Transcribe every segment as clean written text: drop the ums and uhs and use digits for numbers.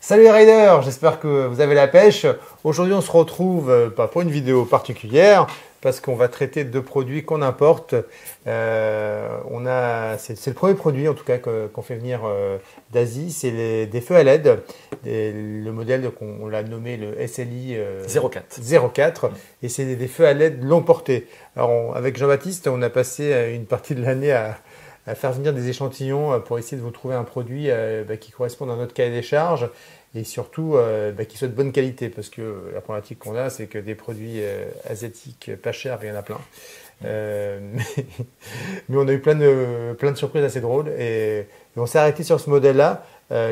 Salut les riders, j'espère que vous avez la pêche. Aujourd'hui on se retrouve pas pour une vidéo particulière parce qu'on va traiter de produits qu'on importe. C'est le premier produit en tout cas qu'on fait venir d'Asie, c'est des feux à LED. Le modèle on l'a nommé le SLI 04 et c'est des feux à LED longue portée. Alors avec Jean-Baptiste on a passé une partie de l'année à faire venir des échantillons pour essayer de vous trouver un produit qui corresponde à notre cahier des charges et surtout qui soit de bonne qualité parce que la problématique qu'on a c'est que des produits asiatiques pas chers, il y en a plein. Mais on a eu plein de surprises assez drôles et on s'est arrêté sur ce modèle-là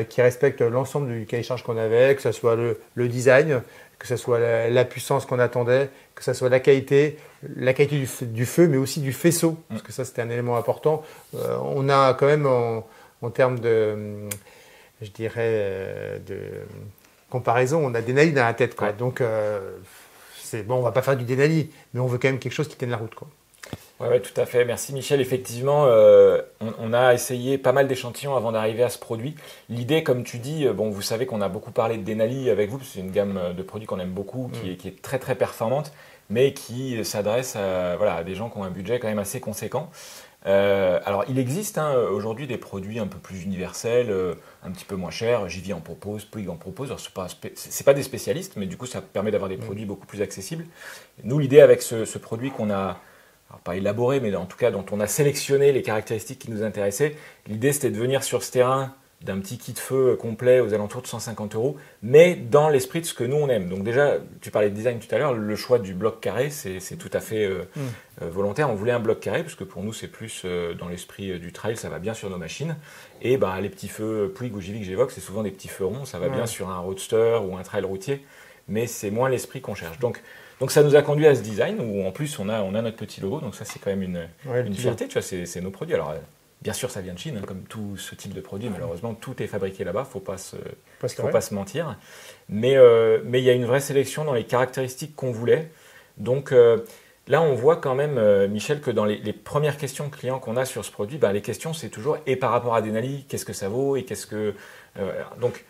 qui respecte l'ensemble du cahier des charges qu'on avait, que ce soit le design, que ce soit la puissance qu'on attendait, que ce soit la qualité du feu, mais aussi du faisceau, parce que ça c'était un élément important. On a quand même en termes je dirais, de comparaison, on a Denali dans la tête, quoi. Donc c'est bon, on va pas faire du Denali, mais on veut quand même quelque chose qui tienne la route, quoi. Ouais, tout à fait. Merci Michel. Effectivement, on a essayé pas mal d'échantillons avant d'arriver à ce produit. L'idée, comme tu dis, bon, vous savez qu'on a beaucoup parlé de Denali avec vous, c'est une gamme de produits qu'on aime beaucoup, qui est très très performante, mais qui s'adresse à des gens qui ont un budget quand même assez conséquent. Alors, il existe aujourd'hui des produits un peu plus universels, un petit peu moins chers. Jivi en propose, Puig en propose. Alors, c'est pas des spécialistes, mais du coup, ça permet d'avoir des produits beaucoup plus accessibles. Nous, l'idée avec ce produit qu'on a alors pas élaboré, mais en tout cas dont on a sélectionné les caractéristiques qui nous intéressaient. L'idée, c'était de venir sur ce terrain d'un petit kit feu complet aux alentours de 150 €, mais dans l'esprit de ce que nous, on aime. Donc déjà, tu parlais de design tout à l'heure, le choix du bloc carré, c'est tout à fait volontaire. On voulait un bloc carré, parce que pour nous, c'est plus dans l'esprit du trail, ça va bien sur nos machines. Et les petits feux Puig ou Jivi que j'évoque, c'est souvent des petits feux ronds, ça va bien sur un roadster ou un trail routier, mais c'est moins l'esprit qu'on cherche. Donc ça nous a conduit à ce design où en plus on a notre petit logo, donc ça c'est quand même une fierté, tu vois, c'est nos produits. Alors bien sûr ça vient de Chine, comme tout ce type de produit, malheureusement tout est fabriqué là-bas, faut pas se mentir. Mais il y a une vraie sélection dans les caractéristiques qu'on voulait. Donc là on voit quand même, Michel, que dans les premières questions clients qu'on a sur ce produit, les questions c'est toujours et par rapport à Denali, qu'est-ce que ça vaut et qu'est-ce que... donc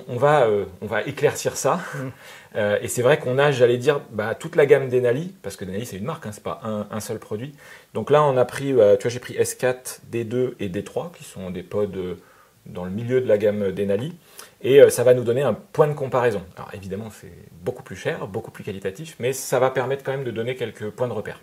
on va éclaircir ça. Et c'est vrai qu'on a, j'allais dire, toute la gamme Denali, parce que Denali c'est une marque, c'est pas un seul produit. Donc là on a pris, tu vois, j'ai pris S4, D2 et D3, qui sont des pods dans le milieu de la gamme Denali. Et ça va nous donner un point de comparaison. Alors évidemment c'est beaucoup plus cher, beaucoup plus qualitatif, mais ça va permettre quand même de donner quelques points de repère.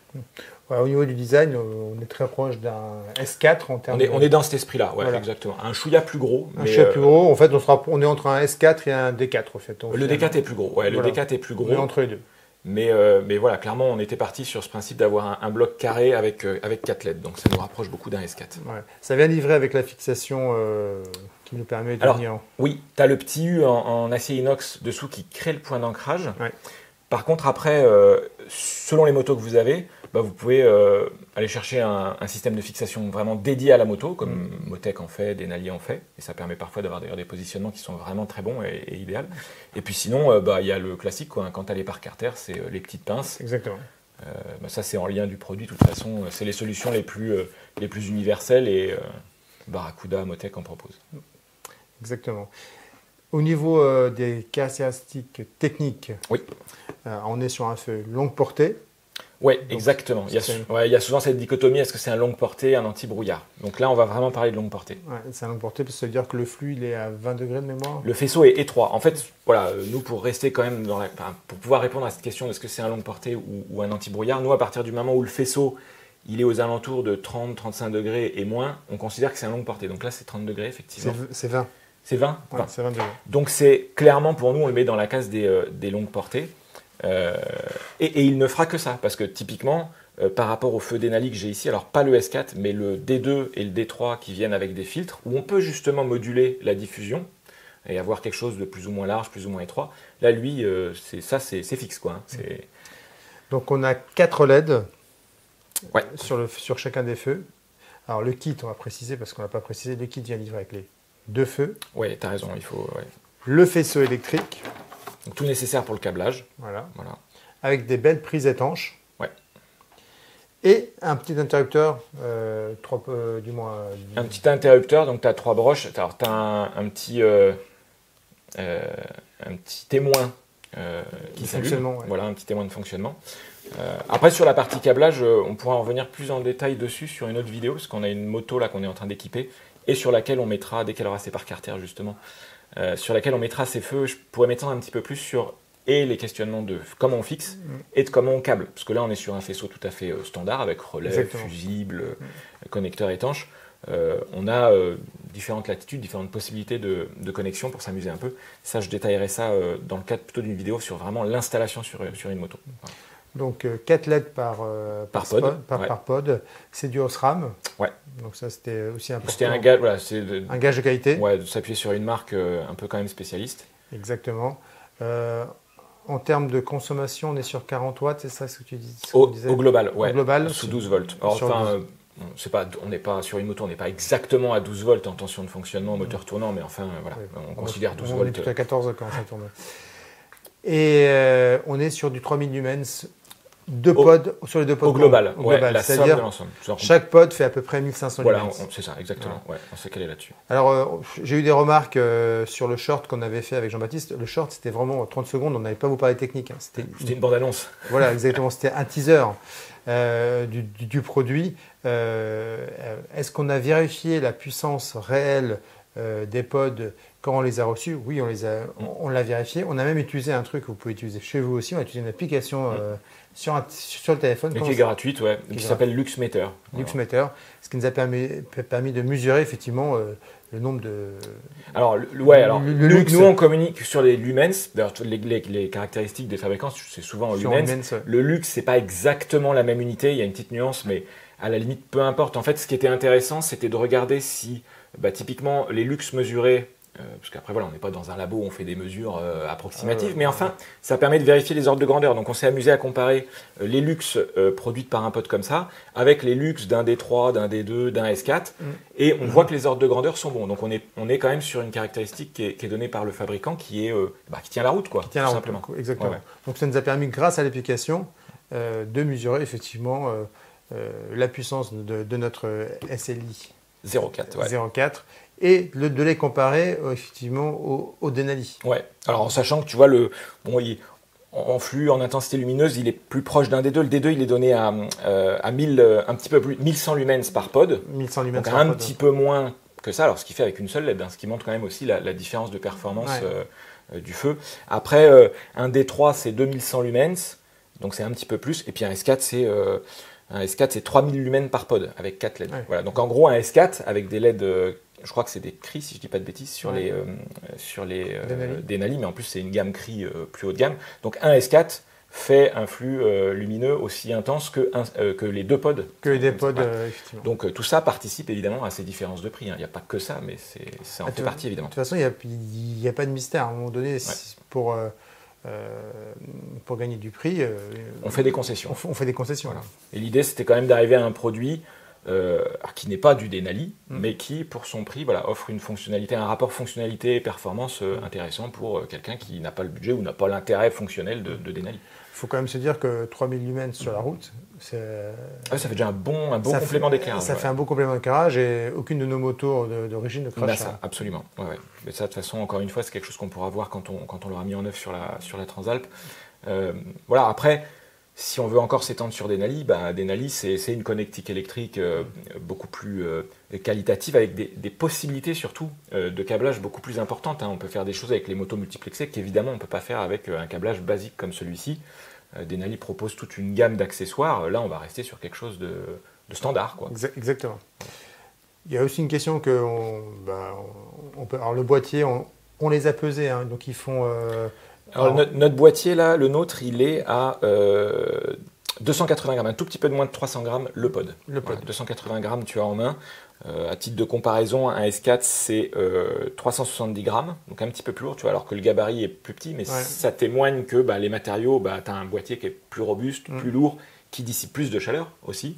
Ouais, au niveau du design, on est très proche d'un S4 en termes on est dans cet esprit-là, ouais, voilà. Exactement. Un chouïa plus gros. Un chouïa plus gros, en fait on est entre un S4 et un D4 en fait. Le D4 est plus gros, ouais, le D4 est plus gros. On est entre les deux. Mais voilà, clairement, on était parti sur ce principe d'avoir un bloc carré avec 4 LED, donc ça nous rapproche beaucoup d'un S4. Ouais. Ça vient livré avec la fixation qui nous permet de venir. Oui, tu as le petit U en acier inox dessous qui crée le point d'ancrage. Ouais. Par contre, après, selon les motos que vous avez, vous pouvez aller chercher un système de fixation vraiment dédié à la moto, comme Motec en fait, Denali en fait, et ça permet parfois d'avoir d'ailleurs des positionnements qui sont vraiment très bons et idéaux. Et puis sinon, il y a le classique, quoi, quand tu as les parcs artères, c'est les petites pinces. Exactement. Ça, c'est en lien du produit, de toute façon, c'est les solutions les plus universelles et Barracuda, Motec en propose. Exactement. Au niveau des caractéristiques techniques, oui. On est sur un feu longue portée. Oui, exactement. Il y a souvent cette dichotomie, est-ce que c'est un longue portée, un anti-brouillard? Donc là, on va vraiment parler de longue portée. Ouais, c'est un longue portée, parce que ça veut dire que le flux, il est à 20 degrés de mémoire. Le faisceau est étroit. En fait, voilà, nous, pour rester quand même pour pouvoir répondre à cette question, est-ce que c'est un longue portée ou un anti-brouillard, nous, à partir du moment où le faisceau, il est aux alentours de 30-35 degrés et moins, on considère que c'est un longue portée. Donc là, c'est 30 degrés, effectivement. C'est 20. C'est 20? Ouais, c'est 20 degrés. Donc c'est clairement, pour nous, on le met dans la case des longues portées. Et il ne fera que ça, parce que typiquement, par rapport au feu Denali que j'ai ici, alors pas le S4, mais le D2 et le D3 qui viennent avec des filtres, où on peut justement moduler la diffusion et avoir quelque chose de plus ou moins large, plus ou moins étroit. Là, lui, c'est fixe, quoi. Donc on a 4 LED ouais. sur chacun des feux. Alors le kit, on va préciser, parce qu'on n'a pas précisé, le kit vient livré avec les 2 feux. Oui, tu as raison, il faut... Ouais. Le faisceau électrique. Donc, tout nécessaire pour le câblage. Voilà. Avec des belles prises étanches. Ouais. Et un petit interrupteur, Un petit interrupteur, donc tu as 3 broches. Alors, tu as un petit un petit témoin qui s'allume. Ouais. Voilà, un petit témoin de fonctionnement. Après, sur la partie câblage, on pourra en revenir plus en détail dessus sur une autre vidéo, parce qu'on a une moto là qu'on est en train d'équiper, et sur laquelle on mettra, dès qu'elle aura ses parcs artères justement, sur laquelle on mettra ses feux. Je pourrais m'étendre un petit peu plus sur les questionnements de comment on fixe et de comment on câble. Parce que là, on est sur un faisceau tout à fait standard, avec relais, fusible, connecteur étanche. On a différentes latitudes, différentes possibilités de connexion pour s'amuser un peu. Ça, je détaillerai ça dans le cadre plutôt d'une vidéo sur vraiment l'installation sur une moto. Voilà. Donc 4 LED par pod. C'est du Osram. Ouais. Donc ça, c'était aussi important. C'était un gage, voilà, un gage de qualité. Ouais, de s'appuyer sur une marque un peu quand même spécialiste. Exactement. En termes de consommation, on est sur 40 watts, c'est ça ce que tu dis? Au global, ouais. Au global, sous 12 volts. Alors, enfin, on n'est pas sur une moto, on n'est pas exactement à 12 volts en tension de fonctionnement, moteur tournant, mais enfin, voilà, on considère 12 volts. On est plutôt à 14 quand ça tourne. Et on est sur du 3000 lumens. Sur les deux pods. Au global, la somme de l'ensemble. Chaque pod fait à peu près 1500 lumens. Voilà, c'est ça, exactement. Ouais, on sait qu'elle est là-dessus. Alors, j'ai eu des remarques sur le short qu'on avait fait avec Jean-Baptiste. Le short, c'était vraiment 30 secondes. On n'avait pas vous parler technique. Hein. C'était une bande-annonce. Voilà, exactement. C'était un teaser du produit. Est-ce qu'on a vérifié la puissance réelle des pods quand on les a reçus? Oui, on l'a vérifié. On a même utilisé un truc que vous pouvez utiliser chez vous aussi. On a utilisé une application sur le téléphone. Qui est gratuite, ouais, qui s'appelle LuxMeter. LuxMeter, ce qui nous a permis de mesurer effectivement le nombre de... Alors, nous, on communique sur les lumens. D'ailleurs, les caractéristiques des fabricants, c'est souvent lumens. Le lux, c'est pas exactement la même unité. Il y a une petite nuance, mais à la limite, peu importe. En fait, ce qui était intéressant, c'était de regarder si, typiquement, les lux mesurés, parce qu'après, voilà, on n'est pas dans un labo où on fait des mesures approximatives, mais enfin, ça permet de vérifier les ordres de grandeur. Donc, on s'est amusé à comparer les lux produites par un pod comme ça avec les lux d'un D3, d'un D2, d'un S4, et on voit que les ordres de grandeur sont bons. Donc, on est quand même sur une caractéristique qui est donnée par le fabricant qui tient la route, quoi. Qui tient la route, simplement. Exactement. Ouais. Donc, ça nous a permis, grâce à l'application, de mesurer effectivement la puissance de notre SLI 0,4. Ouais. 0,4. Et de les comparer effectivement au Denali. Ouais. Alors en sachant que tu vois en flux, en intensité lumineuse, il est plus proche d'un D2. Le D2, il est donné à 1000, un petit peu plus 1100 lumens par pod. 1100 lumens donc par un pod. Petit peu moins que ça. Alors ce qui fait avec une seule LED, ce qui montre quand même aussi la différence de performance du feu. Après, un D3, c'est 2100 lumens, donc c'est un petit peu plus. Et puis un S4, c'est 3000 lumens par pod avec 4 LED. Ouais. Voilà. Donc en gros, un S4 avec des LED, je crois que c'est des Cree, si je ne dis pas de bêtises, sur les Denali, mais en plus c'est une gamme Cree plus haut de gamme. Donc un S4 fait un flux lumineux aussi intense que les deux pods. Que les deux pods, effectivement. Donc tout ça participe évidemment à ces différences de prix. Il n'y a pas que ça, mais ça en fait partie évidemment. De toute façon, il n'y a pas de mystère. À un moment donné, pour gagner du prix, on fait des concessions. On fait des concessions. Voilà. Et l'idée, c'était quand même d'arriver à un produit qui n'est pas du Denali, mais qui, pour son prix, offre une fonctionnalité, un rapport fonctionnalité-performance intéressant pour quelqu'un qui n'a pas le budget ou n'a pas l'intérêt fonctionnel de Denali. Il faut quand même se dire que 3000 lumens sur la route, ça fait déjà un bon complément d'éclairage. Ça fait un beau complément d'éclairage et aucune de nos motos d'origine ne crache. Ça, absolument. Ouais. Mais ça, de toute façon, encore une fois, c'est quelque chose qu'on pourra voir quand on l'aura mis en œuvre sur la Transalp. Voilà, après, si on veut encore s'étendre sur Denali, Denali, c'est une connectique électrique beaucoup plus qualitative, avec des possibilités surtout de câblage beaucoup plus importantes. On peut faire des choses avec les motos multiplexées qu'évidemment on ne peut pas faire avec un câblage basique comme celui-ci. Denali propose toute une gamme d'accessoires. Là, on va rester sur quelque chose de standard, quoi. Exactement. Il y a aussi une question que alors le boîtier, on les a pesés, donc ils font... Alors, notre boîtier, là, le nôtre, il est à 280 grammes, un tout petit peu de moins de 300 grammes le pod. Voilà, 280 grammes tu as en main. À titre de comparaison, un S4, c'est 370 grammes, donc un petit peu plus lourd, tu vois, alors que le gabarit est plus petit, mais ça témoigne que les matériaux, tu as un boîtier qui est plus robuste, plus lourd, qui dissipe plus de chaleur aussi.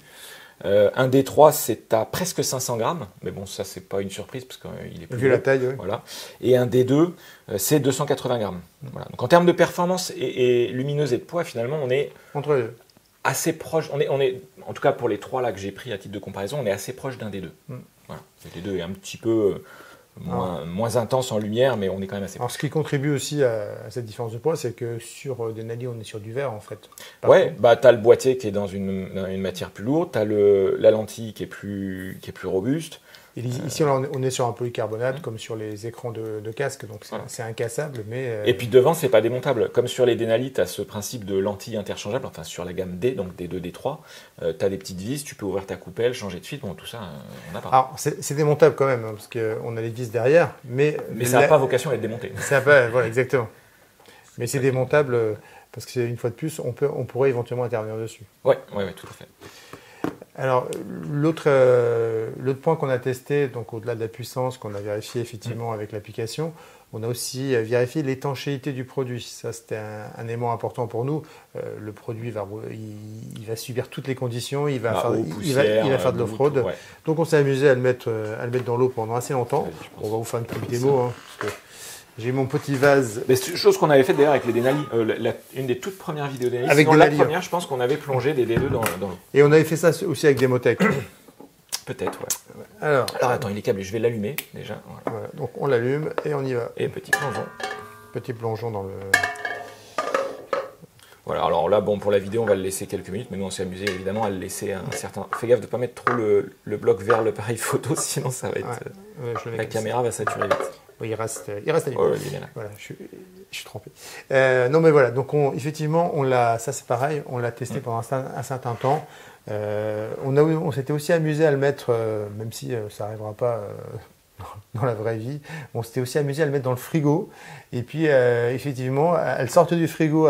Un D3, c'est à presque 500 grammes, mais bon, ça, c'est pas une surprise parce qu'il est plus vu la taille, oui. Voilà. Et un D2, c'est 280 grammes. Voilà. Donc en termes de performance et lumineuse et de poids, finalement, on est entre les deux. Assez proche. On est, en tout cas pour les trois là que j'ai pris à titre de comparaison, on est assez proche d'un D2. Voilà. Le D2 est un petit peu moins intense en lumière, mais on est quand même assez Alors, proche. ce qui contribue aussi à cette différence de poids, c'est que sur Denali, on est sur du verre en fait. Ouais, bah tu as le boîtier qui est dans une matière plus lourde, tu as la lentille qui est plus robuste. Et ici, on est sur un polycarbonate comme sur les écrans de casque, donc c'est incassable. Et puis devant, c'est pas démontable. Comme sur les Denali, tu as ce principe de lentille interchangeable, enfin sur la gamme D, donc D2, D3, tu as des petites vis, tu peux ouvrir ta coupelle, changer de filtre, bon, tout ça, on n'a pas. Alors, c'est démontable quand même, hein, parce qu'on a les vis derrière, mais ça n'a pas vocation à être démonté. Voilà, exactement. Mais c'est démontable, parce que une fois de plus, on pourrait éventuellement intervenir dessus. Ouais, tout à fait. Alors, l'autre point qu'on a testé, donc au-delà de la puissance, qu'on a vérifié effectivement avec l'application, on a aussi vérifié l'étanchéité du produit. Ça, c'était un élément important pour nous. Le produit il va subir toutes les conditions, il va faire de l'off-road. Ouais. Donc, on s'est amusé à le mettre dans l'eau pendant assez longtemps. On va vous faire une petite démo, hein, parce que j'ai mon petit vase. C'est une chose qu'on avait fait d'ailleurs avec les Denali. Une des toutes premières vidéos Denali. Avec la Denali, première, je pense qu'on avait plongé des D2 dans l'eau. Et on avait fait ça aussi avec Demotech. Peut-être, ouais. Alors attends, il est câblé. Je vais l'allumer déjà. Voilà, donc on l'allume et on y va. Et petit plongeon. Petit plongeon dans le. Voilà, alors là, bon, pour la vidéo, on va le laisser quelques minutes, mais nous, on s'est amusé évidemment à le laisser un certain. Fais gaffe de ne pas mettre trop le bloc vers l'appareil photo, sinon ça va être. La caméra va saturer vite. Oui, il reste allumé. Ouais, il est là. Voilà, je suis trompé. Non, mais voilà, donc effectivement, ça c'est pareil, on l'a testé pendant un certain temps. On s'était aussi amusé à le mettre, même si ça n'arrivera pas dans la vraie vie, on s'était aussi amusé à le mettre dans le frigo. Et puis, effectivement, elle sortait du frigo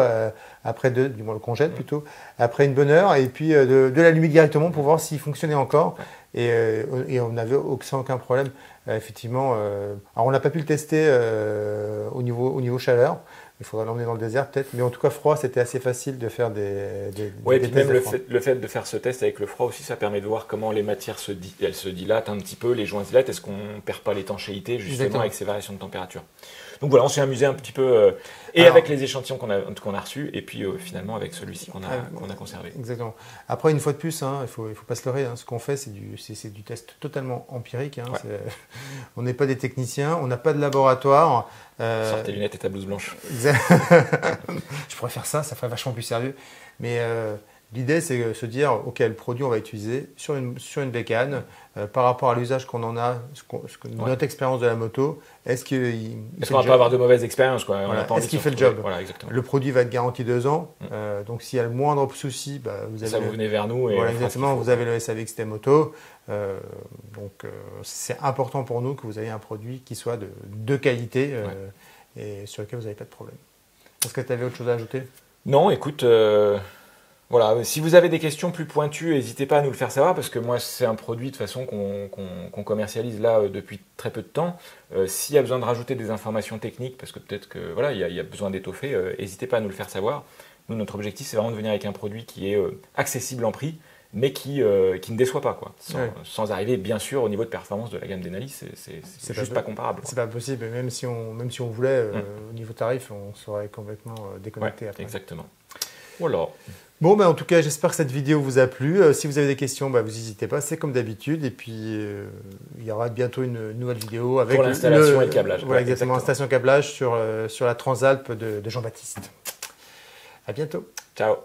après du moins le congèle plutôt, après une bonne heure, et puis de l'allumer directement pour voir s'il fonctionnait encore. Et on n'avait sans aucun problème. Effectivement, alors on n'a pas pu le tester au niveau chaleur. Il faudra l'emmener dans le désert peut-être, mais en tout cas froid, c'était assez facile de faire des ouais, des et puis même tests le fait de faire ce test avec le froid aussi, ça permet de voir comment les matières se dilatent un petit peu, les joints se dilatent, est-ce qu'on ne perd pas l'étanchéité justement avec ces variations de température. Donc voilà, on s'est amusé un petit peu avec les échantillons qu'on a reçus, et puis finalement avec celui-ci qu'on a conservé. Exactement. Après, une fois de plus, il faut pas se leurrer, hein, ce qu'on fait, c'est du test totalement empirique. Hein, ouais. On n'est pas des techniciens, on n'a pas de laboratoire. Sors tes lunettes et ta blouse blanche. Je pourrais faire ça ferait vachement plus sérieux. Mais l'idée, c'est de se dire, OK, le produit, on va utiliser sur une bécane, par rapport à l'usage qu'on en a, notre expérience de la moto, est-ce qu'on va pas avoir de mauvaises expériences, quoi. Voilà. Est-ce qu'il fait le job? Voilà, exactement. Le produit va être garanti 2 ans. Donc, s'il y a le moindre souci, vous venez vers nous. Et voilà, exactement. Vous avez le SAV XT Moto. Donc, c'est important pour nous que vous ayez un produit qui soit de qualité et sur lequel vous n'avez pas de problème. Est-ce que tu avais autre chose à ajouter? Non, écoute, voilà. Si vous avez des questions plus pointues, n'hésitez pas à nous le faire savoir, parce que moi, c'est un produit de toute façon qu'on commercialise là depuis très peu de temps. S'il y a besoin de rajouter des informations techniques, parce que peut-être que voilà, il y a besoin d'étoffer, n'hésitez pas à nous le faire savoir. Nous, notre objectif, c'est vraiment de venir avec un produit qui est accessible en prix, mais qui ne déçoit pas, quoi. Sans arriver, bien sûr, au niveau de performance de la gamme Denali, c'est juste pas comparable. C'est pas possible, même si on voulait, au niveau tarif, on serait complètement déconnecté. Après. Exactement. Voilà. Bon, en tout cas, j'espère que cette vidéo vous a plu. Si vous avez des questions, vous n'hésitez pas, c'est comme d'habitude. Et puis, il y aura bientôt une nouvelle vidéo avec pour l'installation et le câblage. Voilà, exactement, installation câblage sur la Transalp de Jean-Baptiste. À bientôt. Ciao.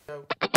Ciao.